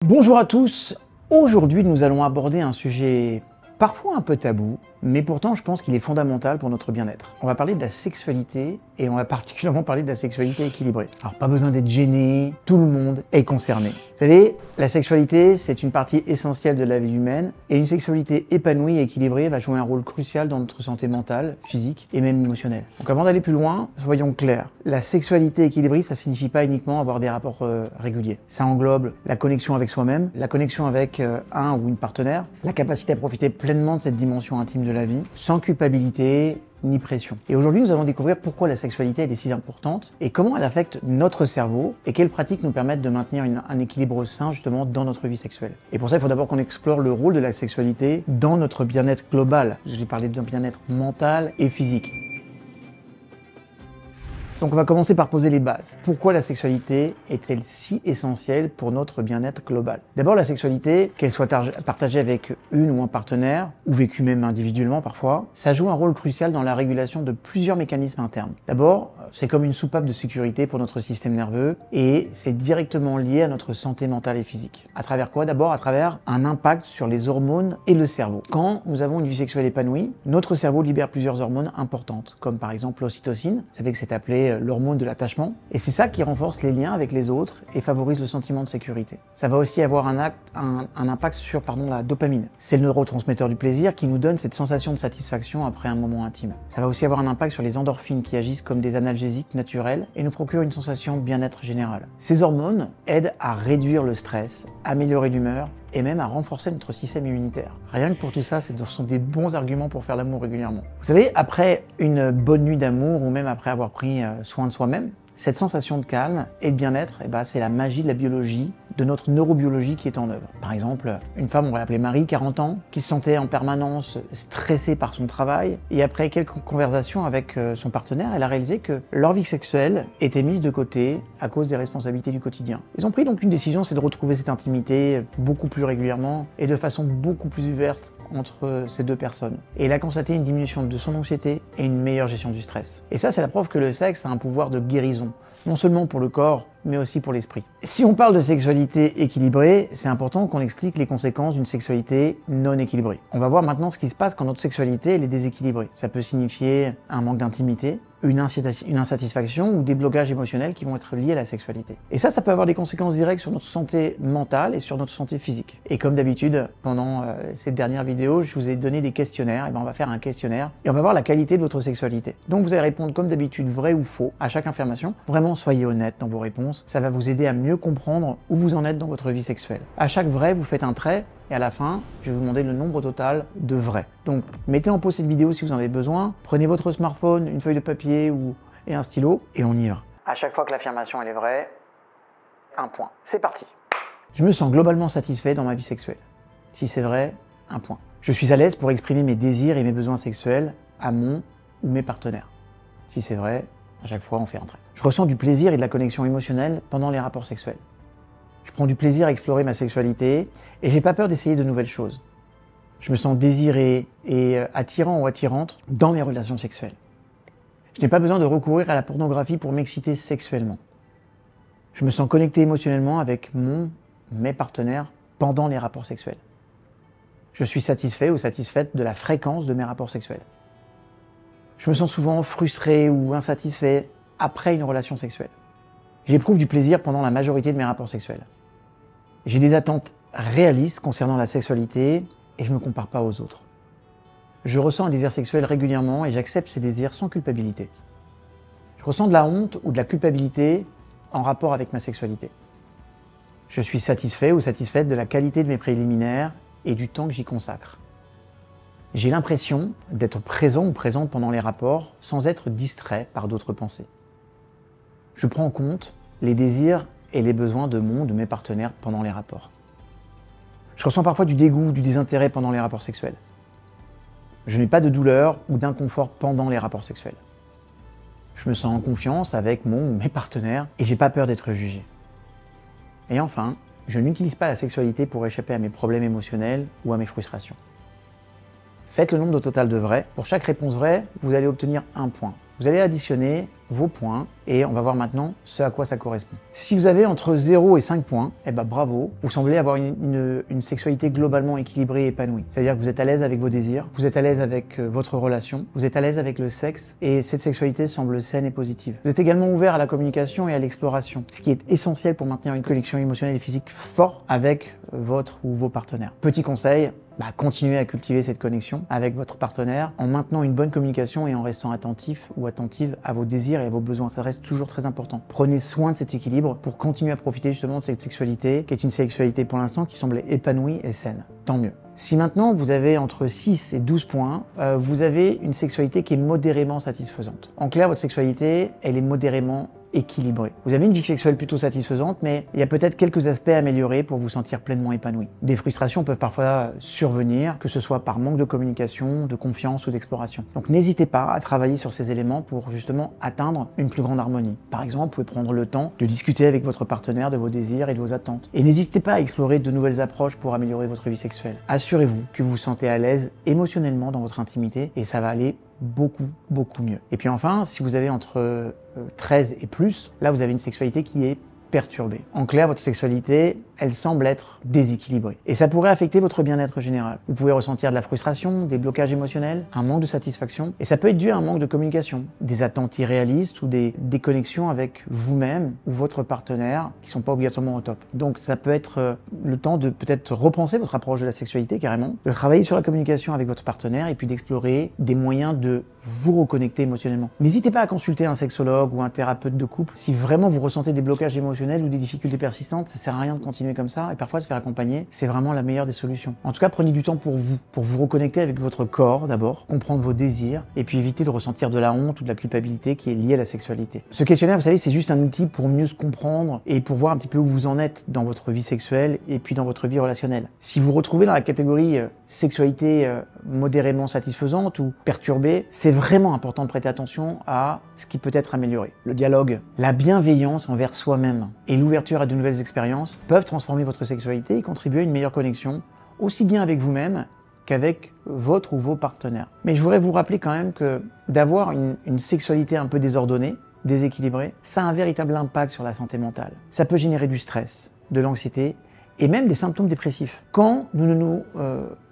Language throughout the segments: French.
Bonjour à tous, aujourd'hui nous allons aborder un sujet parfois un peu tabou, mais pourtant je pense qu'il est fondamental pour notre bien-être. On va parler de la sexualité et on va particulièrement parler de la sexualité équilibrée. Alors pas besoin d'être gêné, tout le monde est concerné. Vous savez, la sexualité c'est une partie essentielle de la vie humaine et une sexualité épanouie et équilibrée va jouer un rôle crucial dans notre santé mentale, physique et même émotionnelle. Donc avant d'aller plus loin, soyons clairs, la sexualité équilibrée ça signifie pas uniquement avoir des rapports réguliers. Ça englobe la connexion avec soi-même, la connexion avec un ou une partenaire, la capacité à profiter pleinement de cette dimension intime de la vie, sans culpabilité ni pression. Et aujourd'hui, nous allons découvrir pourquoi la sexualité elle est si importante et comment elle affecte notre cerveau et quelles pratiques nous permettent de maintenir un équilibre sain justement dans notre vie sexuelle. Et pour ça, il faut d'abord qu'on explore le rôle de la sexualité dans notre bien-être global. Je vais parler d'un bien-être mental et physique. Donc on va commencer par poser les bases. Pourquoi la sexualité est-elle si essentielle pour notre bien-être global? D'abord la sexualité, qu'elle soit partagée avec une ou un partenaire, ou vécue même individuellement parfois, ça joue un rôle crucial dans la régulation de plusieurs mécanismes internes. D'abord, c'est comme une soupape de sécurité pour notre système nerveux et c'est directement lié à notre santé mentale et physique. À travers quoi? D'abord à travers un impact sur les hormones et le cerveau. Quand nous avons une vie sexuelle épanouie, notre cerveau libère plusieurs hormones importantes, comme par exemple l'ocytocine, vous savez que c'est appelé l'hormone de l'attachement, et c'est ça qui renforce les liens avec les autres et favorise le sentiment de sécurité. Ça va aussi avoir un impact sur la dopamine. C'est le neurotransmetteur du plaisir qui nous donne cette sensation de satisfaction après un moment intime. Ça va aussi avoir un impact sur les endorphines qui agissent comme des analgésiques naturels et nous procurent une sensation de bien-être général. Ces hormones aident à réduire le stress, améliorer l'humeur et même à renforcer notre système immunitaire. Rien que pour tout ça, ce sont des bons arguments pour faire l'amour régulièrement. Vous savez, après une bonne nuit d'amour ou même après avoir pris soin de soi-même, cette sensation de calme et de bien-être, c'est la magie de la biologie, de notre neurobiologie qui est en œuvre. Par exemple, une femme, on va l'appeler Marie, 40 ans, qui se sentait en permanence stressée par son travail, et après quelques conversations avec son partenaire, elle a réalisé que leur vie sexuelle était mise de côté à cause des responsabilités du quotidien. Ils ont pris donc une décision, c'est de retrouver cette intimité beaucoup plus régulièrement et de façon beaucoup plus ouverte entre ces deux personnes. Et elle a constaté une diminution de son anxiété et une meilleure gestion du stress. Et ça, c'est la preuve que le sexe a un pouvoir de guérison, non seulement pour le corps, mais aussi pour l'esprit. Si on parle de sexualité équilibrée, c'est important qu'on explique les conséquences d'une sexualité non équilibrée. On va voir maintenant ce qui se passe quand notre sexualité elle est déséquilibrée. Ça peut signifier un manque d'intimité, une insatisfaction ou des blocages émotionnels qui vont être liés à la sexualité. Et ça peut avoir des conséquences directes sur notre santé mentale et sur notre santé physique. Et comme d'habitude, pendant cette dernière vidéo, je vous ai donné des questionnaires, et on va faire un questionnaire et on va voir la qualité de votre sexualité. Donc vous allez répondre comme d'habitude vrai ou faux à chaque affirmation. Vraiment soyez honnête dans vos réponses. Ça va vous aider à mieux comprendre où vous en êtes dans votre vie sexuelle. À chaque vrai, vous faites un trait et à la fin, je vais vous demander le nombre total de vrais. Donc, mettez en pause cette vidéo si vous en avez besoin. Prenez votre smartphone, une feuille de papier et un stylo et on y va. À chaque fois que l'affirmation elle est vraie, un point. C'est parti. Je me sens globalement satisfait dans ma vie sexuelle. Si c'est vrai, un point. Je suis à l'aise pour exprimer mes désirs et mes besoins sexuels à mon ou mes partenaires. Si c'est vrai, à chaque fois, on fait un trait. Je ressens du plaisir et de la connexion émotionnelle pendant les rapports sexuels. Je prends du plaisir à explorer ma sexualité et j'ai pas peur d'essayer de nouvelles choses. Je me sens désiré et attirant ou attirante dans mes relations sexuelles. Je n'ai pas besoin de recourir à la pornographie pour m'exciter sexuellement. Je me sens connecté émotionnellement avec mes partenaires pendant les rapports sexuels. Je suis satisfait ou satisfaite de la fréquence de mes rapports sexuels. Je me sens souvent frustré ou insatisfait après une relation sexuelle. J'éprouve du plaisir pendant la majorité de mes rapports sexuels. J'ai des attentes réalistes concernant la sexualité et je ne me compare pas aux autres. Je ressens un désir sexuel régulièrement et j'accepte ces désirs sans culpabilité. Je ressens de la honte ou de la culpabilité en rapport avec ma sexualité. Je suis satisfait ou satisfaite de la qualité de mes préliminaires et du temps que j'y consacre. J'ai l'impression d'être présent ou présente pendant les rapports sans être distrait par d'autres pensées. Je prends en compte les désirs et les besoins de mes partenaires pendant les rapports. Je ressens parfois du dégoût, du désintérêt pendant les rapports sexuels. Je n'ai pas de douleur ou d'inconfort pendant les rapports sexuels. Je me sens en confiance avec mon ou mes partenaires et j'ai pas peur d'être jugé. Et enfin, je n'utilise pas la sexualité pour échapper à mes problèmes émotionnels ou à mes frustrations. Faites le nombre total de vrais. Pour chaque réponse vraie, vous allez obtenir un point. Vous allez additionner vos points et on va voir maintenant ce à quoi ça correspond. Si vous avez entre 0 et 5 points, eh ben bravo, vous semblez avoir une sexualité globalement équilibrée et épanouie. C'est-à-dire que vous êtes à l'aise avec vos désirs, vous êtes à l'aise avec votre relation, vous êtes à l'aise avec le sexe et cette sexualité semble saine et positive. Vous êtes également ouvert à la communication et à l'exploration, ce qui est essentiel pour maintenir une connexion émotionnelle et physique forte avec votre ou vos partenaires. Petit conseil, continuez à cultiver cette connexion avec votre partenaire en maintenant une bonne communication et en restant attentif ou attentive à vos désirs et à vos besoins. Ça reste toujours très important. Prenez soin de cet équilibre pour continuer à profiter justement de cette sexualité qui est une sexualité pour l'instant qui semble épanouie et saine. Tant mieux. Si maintenant vous avez entre 6 et 12 points, vous avez une sexualité qui est modérément satisfaisante. En clair, votre sexualité, elle est modérément équilibrée. Vous avez une vie sexuelle plutôt satisfaisante, mais il y a peut-être quelques aspects à améliorer pour vous sentir pleinement épanoui. Des frustrations peuvent parfois survenir, que ce soit par manque de communication, de confiance ou d'exploration. Donc n'hésitez pas à travailler sur ces éléments pour justement atteindre une plus grande harmonie. Par exemple, vous pouvez prendre le temps de discuter avec votre partenaire de vos désirs et de vos attentes. Et n'hésitez pas à explorer de nouvelles approches pour améliorer votre vie sexuelle. Assurez-vous que vous vous sentez à l'aise émotionnellement dans votre intimité et ça va aller beaucoup mieux. Et puis enfin, si vous avez entre 13 et plus, là vous avez une sexualité qui est perturbée. En clair, votre sexualité, elle semble être déséquilibrée. Et ça pourrait affecter votre bien-être général. Vous pouvez ressentir de la frustration, des blocages émotionnels, un manque de satisfaction. Et ça peut être dû à un manque de communication, des attentes irréalistes ou des déconnexions avec vous-même ou votre partenaire qui sont pas obligatoirement au top. Donc ça peut être le temps de peut-être repenser votre approche de la sexualité carrément, de travailler sur la communication avec votre partenaire et puis d'explorer des moyens de vous reconnecter émotionnellement. N'hésitez pas à consulter un sexologue ou un thérapeute de couple si vraiment vous ressentez des blocages émotionnels ou des difficultés persistantes. Ça sert à rien de continuer comme ça et parfois se faire accompagner, c'est vraiment la meilleure des solutions. En tout cas, prenez du temps pour vous reconnecter avec votre corps d'abord, comprendre vos désirs et puis éviter de ressentir de la honte ou de la culpabilité qui est liée à la sexualité. Ce questionnaire, vous savez, c'est juste un outil pour mieux se comprendre et pour voir un petit peu où vous en êtes dans votre vie sexuelle et puis dans votre vie relationnelle. Si vous vous retrouvez dans la catégorie sexualité modérément satisfaisante ou perturbée, c'est vraiment important de prêter attention à ce qui peut être amélioré. Le dialogue, la bienveillance envers soi-même et l'ouverture à de nouvelles expériences peuvent transformer votre sexualité et contribuer à une meilleure connexion, aussi bien avec vous-même qu'avec votre ou vos partenaires. Mais je voudrais vous rappeler quand même que d'avoir une sexualité un peu désordonnée, déséquilibrée, ça a un véritable impact sur la santé mentale. Ça peut générer du stress, de l'anxiété et même des symptômes dépressifs. Quand nous ne nous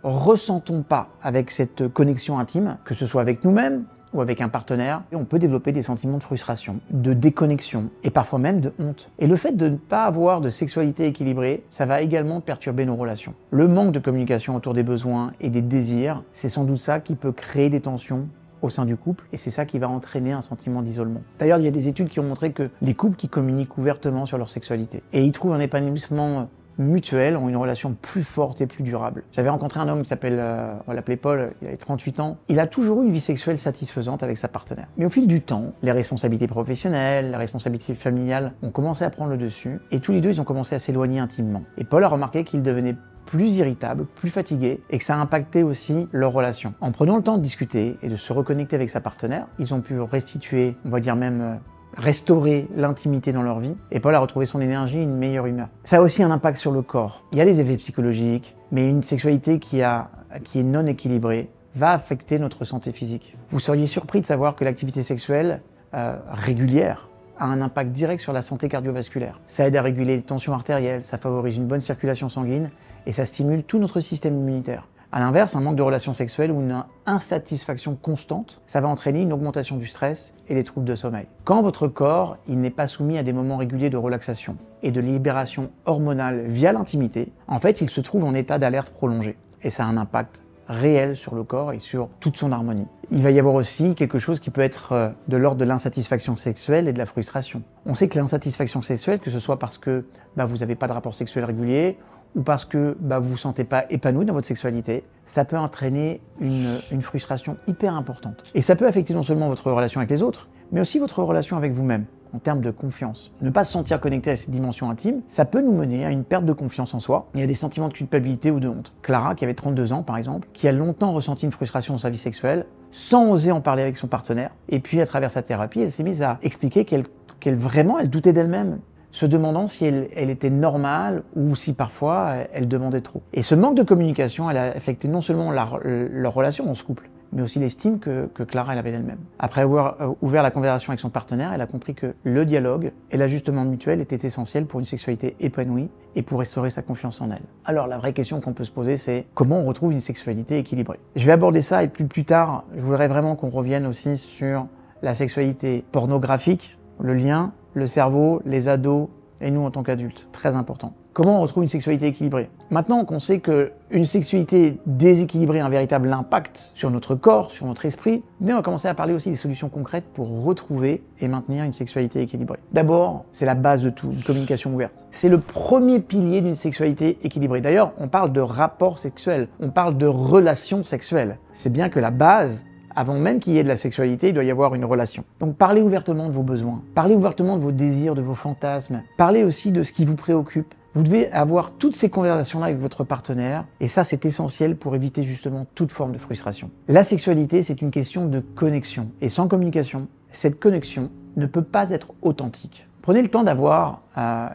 ressentons pas avec cette connexion intime, que ce soit avec nous-mêmes, ou avec un partenaire, on peut développer des sentiments de frustration, de déconnexion et parfois même de honte. Et le fait de ne pas avoir de sexualité équilibrée, ça va également perturber nos relations. Le manque de communication autour des besoins et des désirs, c'est sans doute ça qui peut créer des tensions au sein du couple et c'est ça qui va entraîner un sentiment d'isolement. D'ailleurs, il y a des études qui ont montré que les couples qui communiquent ouvertement sur leur sexualité et y trouvent un épanouissement mutuels ont une relation plus forte et plus durable. J'avais rencontré un homme qui s'appelle, on va l'appeler Paul, il avait 38 ans. Il a toujours eu une vie sexuelle satisfaisante avec sa partenaire. Mais au fil du temps, les responsabilités professionnelles, les responsabilités familiales ont commencé à prendre le dessus et tous les deux, ils ont commencé à s'éloigner intimement. Et Paul a remarqué qu'il devenait plus irritable, plus fatigué et que ça a impacté aussi leur relation. En prenant le temps de discuter et de se reconnecter avec sa partenaire, ils ont pu restituer, on va dire même restaurer l'intimité dans leur vie et Paul a retrouvé son énergie et une meilleure humeur. Ça a aussi un impact sur le corps. Il y a les effets psychologiques, mais une sexualité qui est non équilibrée va affecter notre santé physique. Vous seriez surpris de savoir que l'activité sexuelle régulière a un impact direct sur la santé cardiovasculaire. Ça aide à réguler les tensions artérielles, ça favorise une bonne circulation sanguine et ça stimule tout notre système immunitaire. A l'inverse, un manque de relations sexuelles ou une insatisfaction constante, ça va entraîner une augmentation du stress et des troubles de sommeil. Quand votre corps n'est pas soumis à des moments réguliers de relaxation et de libération hormonale via l'intimité, en fait, il se trouve en état d'alerte prolongée. Et ça a un impact réel sur le corps et sur toute son harmonie. Il va y avoir aussi quelque chose qui peut être de l'ordre de l'insatisfaction sexuelle et de la frustration. On sait que l'insatisfaction sexuelle, que ce soit parce que vous n'avez pas de rapport sexuel régulier, ou parce que vous ne vous sentez pas épanoui dans votre sexualité, ça peut entraîner une frustration hyper importante. Et ça peut affecter non seulement votre relation avec les autres, mais aussi votre relation avec vous-même, en termes de confiance. Ne pas se sentir connecté à cette dimension intime, ça peut nous mener à une perte de confiance en soi. Il y a des sentiments de culpabilité ou de honte. Clara, qui avait 32 ans par exemple, qui a longtemps ressenti une frustration dans sa vie sexuelle, sans oser en parler avec son partenaire, et puis à travers sa thérapie, elle s'est mise à expliquer qu'elle vraiment doutait d'elle-même, se demandant si elle était normale ou si parfois elle demandait trop. Et ce manque de communication, elle a affecté non seulement leur relation dans ce couple, mais aussi l'estime que Clara elle avait d'elle-même. Après avoir ouvert la conversation avec son partenaire, elle a compris que le dialogue et l'ajustement mutuel étaient essentiels pour une sexualité épanouie et pour restaurer sa confiance en elle. Alors la vraie question qu'on peut se poser, c'est comment on retrouve une sexualité équilibrée? Je vais aborder ça et plus tard, je voudrais vraiment qu'on revienne aussi sur la sexualité pornographique, le lien, le cerveau, les ados et nous en tant qu'adultes. Très important. Comment on retrouve une sexualité équilibrée? Maintenant qu'on sait qu'une sexualité déséquilibrée a un véritable impact sur notre corps, sur notre esprit, on va commencer à parler aussi des solutions concrètes pour retrouver et maintenir une sexualité équilibrée. D'abord, c'est la base de tout, une communication ouverte. C'est le premier pilier d'une sexualité équilibrée. D'ailleurs, on parle de rapport sexuel, on parle de relations sexuelles. C'est bien que la base, avant même qu'il y ait de la sexualité, il doit y avoir une relation. Donc parlez ouvertement de vos besoins, parlez ouvertement de vos désirs, de vos fantasmes, parlez aussi de ce qui vous préoccupe. Vous devez avoir toutes ces conversations-là avec votre partenaire, et ça c'est essentiel pour éviter justement toute forme de frustration. La sexualité, c'est une question de connexion, et sans communication, cette connexion ne peut pas être authentique. Prenez le temps d'avoir,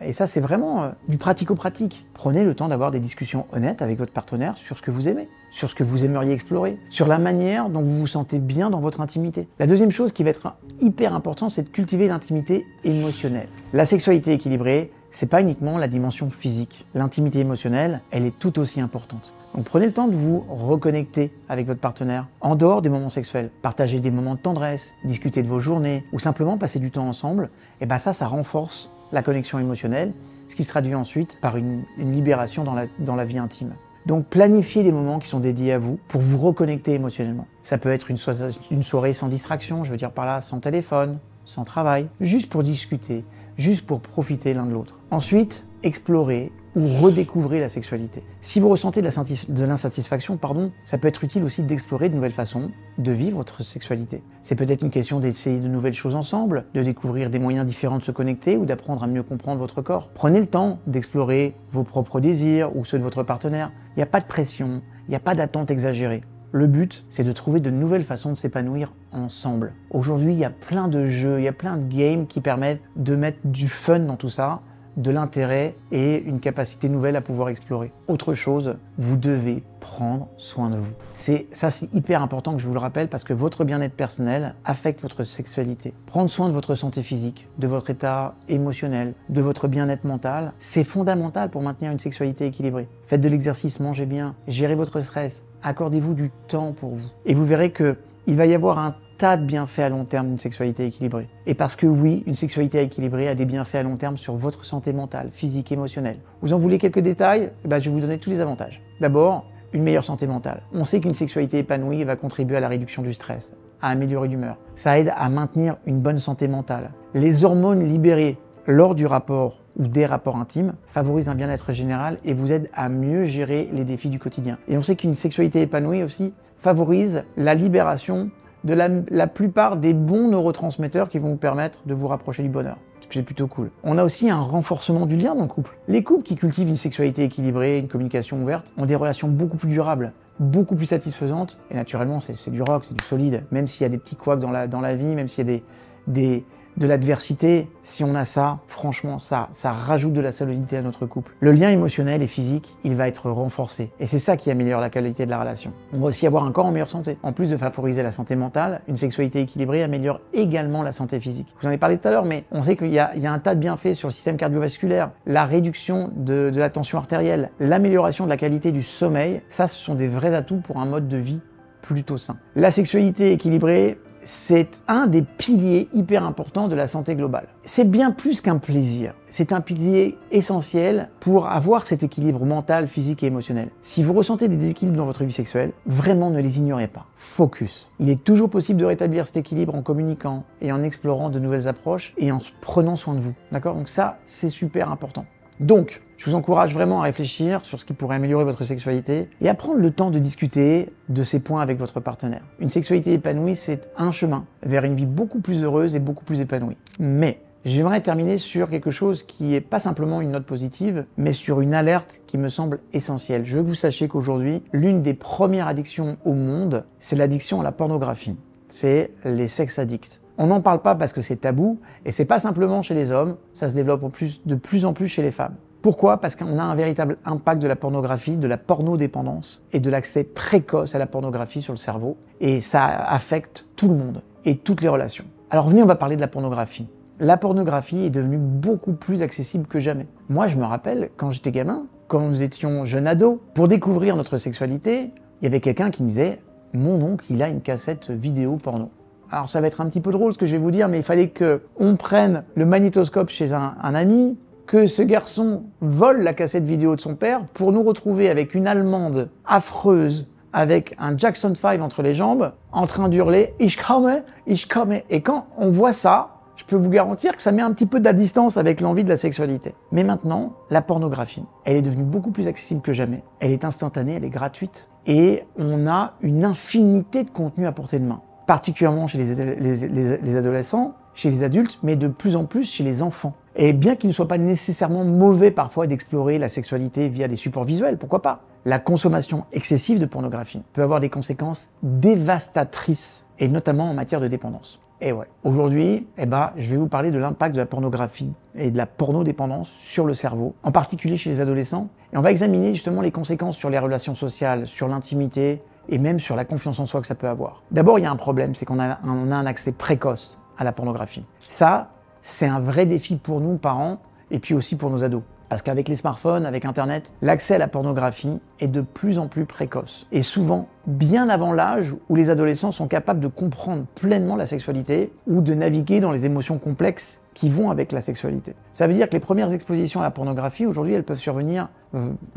et ça c'est vraiment du pratico-pratique, prenez le temps d'avoir des discussions honnêtes avec votre partenaire sur ce que vous aimez, sur ce que vous aimeriez explorer, sur la manière dont vous vous sentez bien dans votre intimité. La deuxième chose qui va être hyper importante, c'est de cultiver l'intimité émotionnelle. La sexualité équilibrée, c'est pas uniquement la dimension physique. L'intimité émotionnelle, elle est tout aussi importante. Donc prenez le temps de vous reconnecter avec votre partenaire en dehors des moments sexuels. Partagez des moments de tendresse, discuter de vos journées ou simplement passer du temps ensemble. Et ben ça renforce la connexion émotionnelle, ce qui se traduit ensuite par une libération dans la vie intime. Donc planifiez des moments qui sont dédiés à vous pour vous reconnecter émotionnellement. Ça peut être une soirée sans distraction, je veux dire par là sans téléphone, sans travail, juste pour discuter, juste pour profiter l'un de l'autre. Ensuite, explorez ou redécouvrez la sexualité. Si vous ressentez de l'insatisfaction, ça peut être utile aussi d'explorer de nouvelles façons de vivre votre sexualité. C'est peut-être une question d'essayer de nouvelles choses ensemble, de découvrir des moyens différents de se connecter ou d'apprendre à mieux comprendre votre corps. Prenez le temps d'explorer vos propres désirs ou ceux de votre partenaire. Il n'y a pas de pression, il n'y a pas d'attente exagérée. Le but, c'est de trouver de nouvelles façons de s'épanouir ensemble. Aujourd'hui, il y a plein de jeux, il y a plein de games qui permettent de mettre du fun dans tout ça, de l'intérêt et une capacité nouvelle à pouvoir explorer. Autre chose, vous devez prendre soin de vous. C'est hyper important que je vous le rappelle parce que votre bien-être personnel affecte votre sexualité. Prendre soin de votre santé physique, de votre état émotionnel, de votre bien-être mental, c'est fondamental pour maintenir une sexualité équilibrée. Faites de l'exercice, mangez bien, gérez votre stress, accordez-vous du temps pour vous. Et vous verrez qu'il va y avoir un tas de bienfaits à long terme d'une sexualité équilibrée. Et parce que oui, une sexualité équilibrée a des bienfaits à long terme sur votre santé mentale, physique, émotionnelle. Vous en voulez quelques détails? Je vais vous donner tous les avantages. D'abord, une meilleure santé mentale. On sait qu'une sexualité épanouie va contribuer à la réduction du stress, à améliorer l'humeur. Ça aide à maintenir une bonne santé mentale. Les hormones libérées lors du rapport ou des rapports intimes favorisent un bien-être général et vous aident à mieux gérer les défis du quotidien. Et on sait qu'une sexualité épanouie aussi favorise la libération de la plupart des bons neurotransmetteurs qui vont vous permettre de vous rapprocher du bonheur. C'est plutôt cool. On a aussi un renforcement du lien dans le couple. Les couples qui cultivent une sexualité équilibrée, une communication ouverte, ont des relations beaucoup plus durables, beaucoup plus satisfaisantes. Et naturellement, c'est du rock, c'est du solide. Même s'il y a des petits couacs dans la vie, même s'il y a de l'adversité, si on a ça, franchement, ça rajoute de la solidité à notre couple. Le lien émotionnel et physique, il va être renforcé. Et c'est ça qui améliore la qualité de la relation. On va aussi avoir un corps en meilleure santé. En plus de favoriser la santé mentale, une sexualité équilibrée améliore également la santé physique. Je vous en ai parlé tout à l'heure, mais on sait qu'il y a un tas de bienfaits sur le système cardiovasculaire, la réduction de la tension artérielle, l'amélioration de la qualité du sommeil. Ça, ce sont des vrais atouts pour un mode de vie plutôt sain. La sexualité équilibrée, c'est un des piliers hyper importants de la santé globale. C'est bien plus qu'un plaisir. C'est un pilier essentiel pour avoir cet équilibre mental, physique et émotionnel. Si vous ressentez des déséquilibres dans votre vie sexuelle, vraiment ne les ignorez pas. Focus. Il est toujours possible de rétablir cet équilibre en communiquant et en explorant de nouvelles approches et en prenant soin de vous. D'accord? Donc ça, c'est super important. Donc, je vous encourage vraiment à réfléchir sur ce qui pourrait améliorer votre sexualité et à prendre le temps de discuter de ces points avec votre partenaire. Une sexualité épanouie, c'est un chemin vers une vie beaucoup plus heureuse et beaucoup plus épanouie. Mais j'aimerais terminer sur quelque chose qui n'est pas simplement une note positive, mais sur une alerte qui me semble essentielle. Je veux que vous sachiez qu'aujourd'hui, l'une des premières addictions au monde, c'est l'addiction à la pornographie. C'est les sex addicts. On n'en parle pas parce que c'est tabou, et c'est pas simplement chez les hommes, ça se développe de plus en plus chez les femmes. Pourquoi? Parce qu'on a un véritable impact de la pornographie, de la pornodépendance et de l'accès précoce à la pornographie sur le cerveau. Et ça affecte tout le monde et toutes les relations. Alors venez, on va parler de la pornographie. La pornographie est devenue beaucoup plus accessible que jamais. Moi, je me rappelle, quand j'étais gamin, quand nous étions jeunes ados, pour découvrir notre sexualité, il y avait quelqu'un qui me disait « Mon oncle, il a une cassette vidéo porno ». Alors ça va être un petit peu drôle ce que je vais vous dire, mais il fallait qu'on prenne le magnétoscope chez un ami, que ce garçon vole la cassette vidéo de son père pour nous retrouver avec une Allemande affreuse, avec un Jackson 5 entre les jambes, en train d'hurler « Ich komme, ich komme ». Et quand on voit ça, je peux vous garantir que ça met un petit peu de la distance avec l'envie de la sexualité. Mais maintenant, la pornographie, elle est devenue beaucoup plus accessible que jamais. Elle est instantanée, elle est gratuite. Et on a une infinité de contenus à portée de main. Particulièrement chez les adolescents, chez les adultes, mais de plus en plus chez les enfants. Et bien qu'il ne soit pas nécessairement mauvais parfois d'explorer la sexualité via des supports visuels, pourquoi pas? La consommation excessive de pornographie peut avoir des conséquences dévastatrices, et notamment en matière de dépendance. Et ouais, aujourd'hui, je vais vous parler de l'impact de la pornographie et de la pornodépendance sur le cerveau, en particulier chez les adolescents. Et on va examiner justement les conséquences sur les relations sociales, sur l'intimité et même sur la confiance en soi que ça peut avoir. D'abord, il y a un problème, c'est qu'on a un accès précoce à la pornographie. Ça, c'est un vrai défi pour nous, parents, et puis aussi pour nos ados. Parce qu'avec les smartphones, avec Internet, l'accès à la pornographie est de plus en plus précoce. Et souvent, bien avant l'âge où les adolescents sont capables de comprendre pleinement la sexualité ou de naviguer dans les émotions complexes qui vont avec la sexualité. Ça veut dire que les premières expositions à la pornographie, aujourd'hui, elles peuvent survenir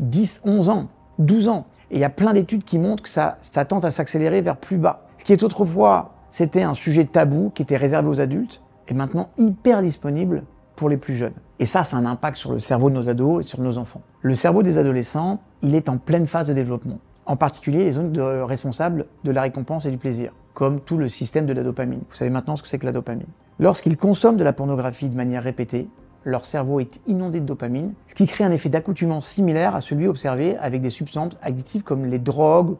10, 11 ans, 12 ans. Et il y a plein d'études qui montrent que ça tend à s'accélérer vers plus bas. Ce qui est autrefois, c'était un sujet tabou qui était réservé aux adultes, est maintenant hyper disponible pour les plus jeunes. Et ça a un impact sur le cerveau de nos ados et sur nos enfants. Le cerveau des adolescents, il est en pleine phase de développement. En particulier les zones responsables de la récompense et du plaisir, comme tout le système de la dopamine. Vous savez maintenant ce que c'est que la dopamine. Lorsqu'ils consomment de la pornographie de manière répétée, leur cerveau est inondé de dopamine, ce qui crée un effet d'accoutumance similaire à celui observé avec des substances addictives comme les drogues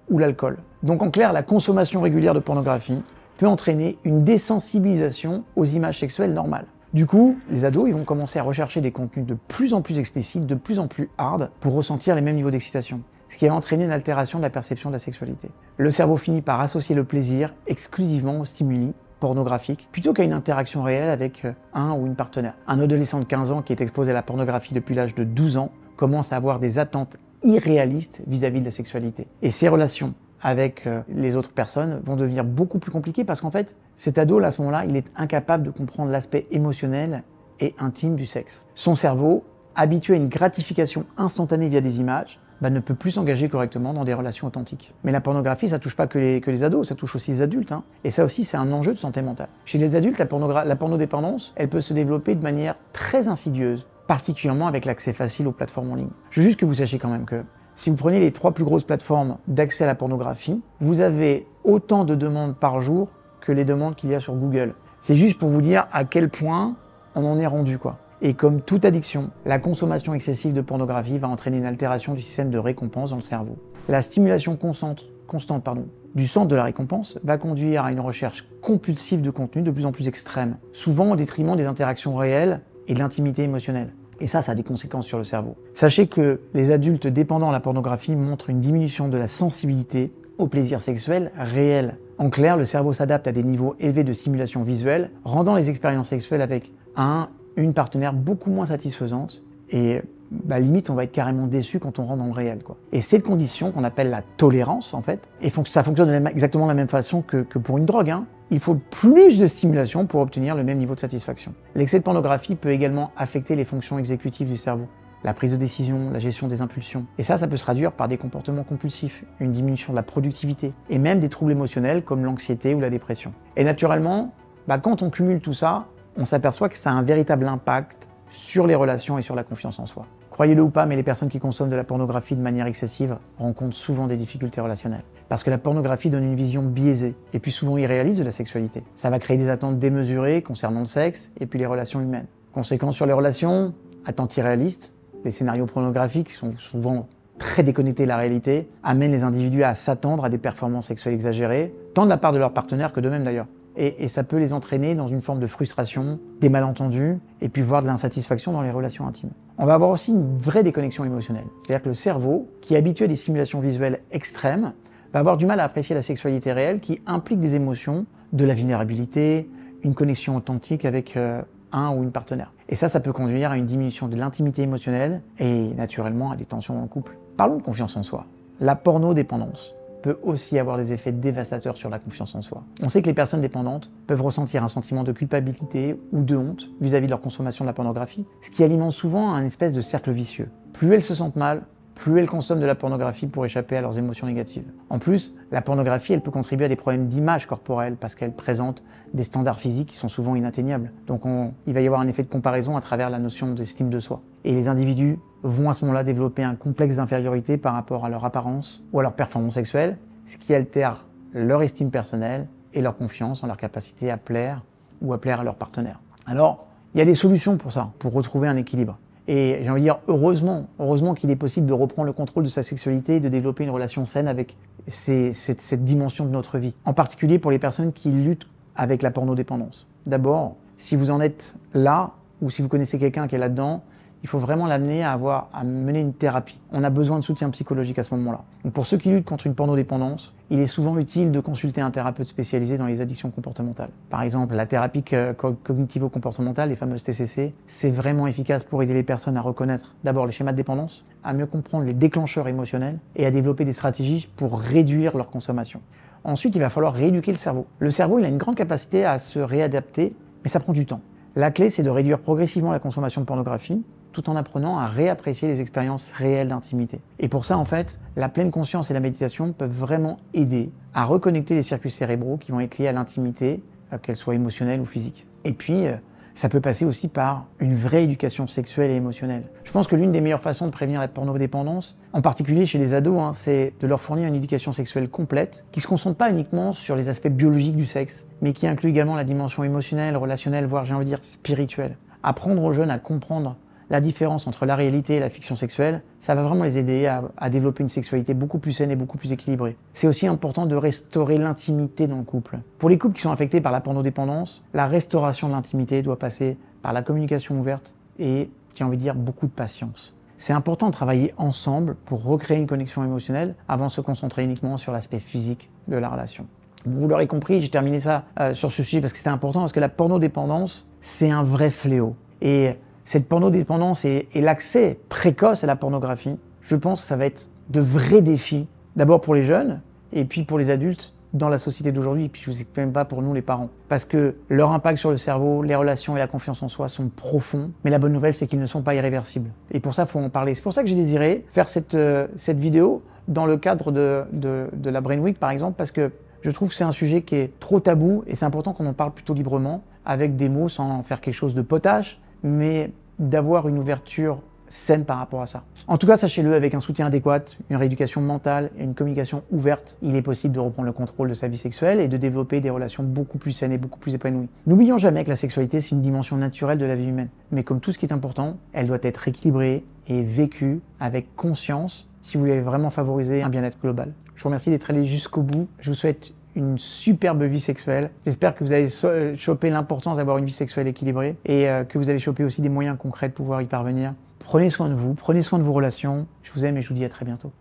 ou l'alcool. Donc en clair, la consommation régulière de pornographie peut entraîner une désensibilisation aux images sexuelles normales. Du coup, les ados, ils vont commencer à rechercher des contenus de plus en plus explicites, de plus en plus hard, pour ressentir les mêmes niveaux d'excitation, ce qui va entraîner une altération de la perception de la sexualité. Le cerveau finit par associer le plaisir exclusivement aux stimuli pornographiques, plutôt qu'à une interaction réelle avec un ou une partenaire. Un adolescent de 15 ans qui est exposé à la pornographie depuis l'âge de 12 ans commence à avoir des attentes irréalistes vis-à-vis de la sexualité. Et ces relations avec les autres personnes vont devenir beaucoup plus compliquées parce qu'en fait, cet ado, là, à ce moment-là, il est incapable de comprendre l'aspect émotionnel et intime du sexe. Son cerveau, habitué à une gratification instantanée via des images, ne peut plus s'engager correctement dans des relations authentiques. Mais la pornographie, ça touche pas que les ados, ça touche aussi les adultes. Et ça aussi, c'est un enjeu de santé mentale. Chez les adultes, la pornodépendance, elle peut se développer de manière très insidieuse, particulièrement avec l'accès facile aux plateformes en ligne. Je veux juste que vous sachiez quand même que si vous prenez les 3 plus grosses plateformes d'accès à la pornographie, vous avez autant de demandes par jour que les demandes qu'il y a sur Google. C'est juste pour vous dire à quel point on en est rendu, quoi. Et comme toute addiction, la consommation excessive de pornographie va entraîner une altération du système de récompense dans le cerveau. La stimulation constante du centre de la récompense va conduire à une recherche compulsive de contenu de plus en plus extrême, souvent au détriment des interactions réelles et de l'intimité émotionnelle. Et ça a des conséquences sur le cerveau. Sachez que les adultes dépendants à la pornographie montrent une diminution de la sensibilité au plaisir sexuel réel. En clair, le cerveau s'adapte à des niveaux élevés de stimulation visuelle, rendant les expériences sexuelles avec une partenaire beaucoup moins satisfaisante et limite on va être carrément déçu quand on rentre dans le réel, quoi. Et cette condition qu'on appelle la tolérance en fait, et ça fonctionne exactement de la même façon que pour une drogue, il faut plus de stimulation pour obtenir le même niveau de satisfaction. L'excès de pornographie peut également affecter les fonctions exécutives du cerveau, la prise de décision, la gestion des impulsions. Et ça peut se traduire par des comportements compulsifs, une diminution de la productivité, et même des troubles émotionnels comme l'anxiété ou la dépression. Et naturellement, quand on cumule tout ça, on s'aperçoit que ça a un véritable impact sur les relations et sur la confiance en soi. Croyez-le ou pas, mais les personnes qui consomment de la pornographie de manière excessive rencontrent souvent des difficultés relationnelles. Parce que la pornographie donne une vision biaisée et puis souvent irréaliste de la sexualité. Ça va créer des attentes démesurées concernant le sexe et puis les relations humaines. Conséquences sur les relations, attentes irréalistes, les scénarios pornographiques qui sont souvent très déconnectés de la réalité, amènent les individus à s'attendre à des performances sexuelles exagérées, tant de la part de leur partenaire que d'eux-mêmes d'ailleurs. et ça peut les entraîner dans une forme de frustration, des malentendus, et puis voire de l'insatisfaction dans les relations intimes. On va avoir aussi une vraie déconnexion émotionnelle. C'est-à-dire que le cerveau, qui est habitué à des simulations visuelles extrêmes, va avoir du mal à apprécier la sexualité réelle qui implique des émotions, de la vulnérabilité, une connexion authentique avec un ou une partenaire. Et ça peut conduire à une diminution de l'intimité émotionnelle et naturellement à des tensions dans le couple. Parlons de confiance en soi. La pornodépendance peut aussi avoir des effets dévastateurs sur la confiance en soi. On sait que les personnes dépendantes peuvent ressentir un sentiment de culpabilité ou de honte vis-à-vis de leur consommation de la pornographie, ce qui alimente souvent un espèce de cercle vicieux. Plus elles se sentent mal, plus elles consomment de la pornographie pour échapper à leurs émotions négatives. En plus, la pornographie, elle peut contribuer à des problèmes d'image corporelle parce qu'elle présente des standards physiques qui sont souvent inatteignables. Donc il va y avoir un effet de comparaison à travers la notion d'estime de soi. Et les individus vont à ce moment-là développer un complexe d'infériorité par rapport à leur apparence ou à leur performance sexuelle, ce qui altère leur estime personnelle et leur confiance en leur capacité à plaire ou à plaire à leur partenaire. Alors, il y a des solutions pour ça, pour retrouver un équilibre. Et j'ai envie de dire, heureusement qu'il est possible de reprendre le contrôle de sa sexualité et de développer une relation saine avec cette dimension de notre vie. En particulier pour les personnes qui luttent avec la pornodépendance. D'abord, si vous en êtes là, ou si vous connaissez quelqu'un qui est là-dedans, il faut vraiment l'amener à mener une thérapie. On a besoin de soutien psychologique à ce moment-là. Donc pour ceux qui luttent contre une pornodépendance, il est souvent utile de consulter un thérapeute spécialisé dans les addictions comportementales. Par exemple, la thérapie cognitivo-comportementale, les fameuses TCC, c'est vraiment efficace pour aider les personnes à reconnaître d'abord les schémas de dépendance, à mieux comprendre les déclencheurs émotionnels et à développer des stratégies pour réduire leur consommation. Ensuite, il va falloir rééduquer le cerveau. Le cerveau, il a une grande capacité à se réadapter, mais ça prend du temps. La clé, c'est de réduire progressivement la consommation de pornographie, tout en apprenant à réapprécier les expériences réelles d'intimité. Et pour ça, en fait, la pleine conscience et la méditation peuvent vraiment aider à reconnecter les circuits cérébraux qui vont être liés à l'intimité, qu'elle soit émotionnelle ou physique. Et puis, ça peut passer aussi par une vraie éducation sexuelle et émotionnelle. Je pense que l'une des meilleures façons de prévenir la pornodépendance, en particulier chez les ados, c'est de leur fournir une éducation sexuelle complète, qui ne se concentre pas uniquement sur les aspects biologiques du sexe, mais qui inclut également la dimension émotionnelle, relationnelle, voire j'ai envie de dire spirituelle. Apprendre aux jeunes à comprendre la différence entre la réalité et la fiction sexuelle, ça va vraiment les aider à développer une sexualité beaucoup plus saine et beaucoup plus équilibrée. C'est aussi important de restaurer l'intimité dans le couple. Pour les couples qui sont affectés par la pornodépendance, la restauration de l'intimité doit passer par la communication ouverte et, j'ai envie de dire, beaucoup de patience. C'est important de travailler ensemble pour recréer une connexion émotionnelle avant de se concentrer uniquement sur l'aspect physique de la relation. Vous l'aurez compris, j'ai terminé ça sur ce sujet parce que c'est important, parce que la pornodépendance, c'est un vrai fléau. Et cette pornodépendance et l'accès précoce à la pornographie, je pense que ça va être de vrais défis, d'abord pour les jeunes, et puis pour les adultes dans la société d'aujourd'hui, et puis je ne vous explique même pas pour nous les parents. Parce que leur impact sur le cerveau, les relations et la confiance en soi sont profonds, mais la bonne nouvelle c'est qu'ils ne sont pas irréversibles. Et pour ça, il faut en parler. C'est pour ça que j'ai désiré faire cette vidéo dans le cadre de la Brain Week par exemple, parce que je trouve que c'est un sujet qui est trop tabou, et c'est important qu'on en parle plutôt librement, avec des mots sans en faire quelque chose de potache, mais d'avoir une ouverture saine par rapport à ça. En tout cas, sachez-le, avec un soutien adéquat, une rééducation mentale et une communication ouverte, il est possible de reprendre le contrôle de sa vie sexuelle et de développer des relations beaucoup plus saines et beaucoup plus épanouies. N'oublions jamais que la sexualité, c'est une dimension naturelle de la vie humaine. Mais comme tout ce qui est important, elle doit être équilibrée et vécue avec conscience si vous voulez vraiment favoriser un bien-être global. Je vous remercie d'être allé jusqu'au bout. Je vous souhaite une superbe vie sexuelle. J'espère que vous allez choper l'importance d'avoir une vie sexuelle équilibrée et que vous allez choper aussi des moyens concrets de pouvoir y parvenir. Prenez soin de vous, prenez soin de vos relations. Je vous aime et je vous dis à très bientôt.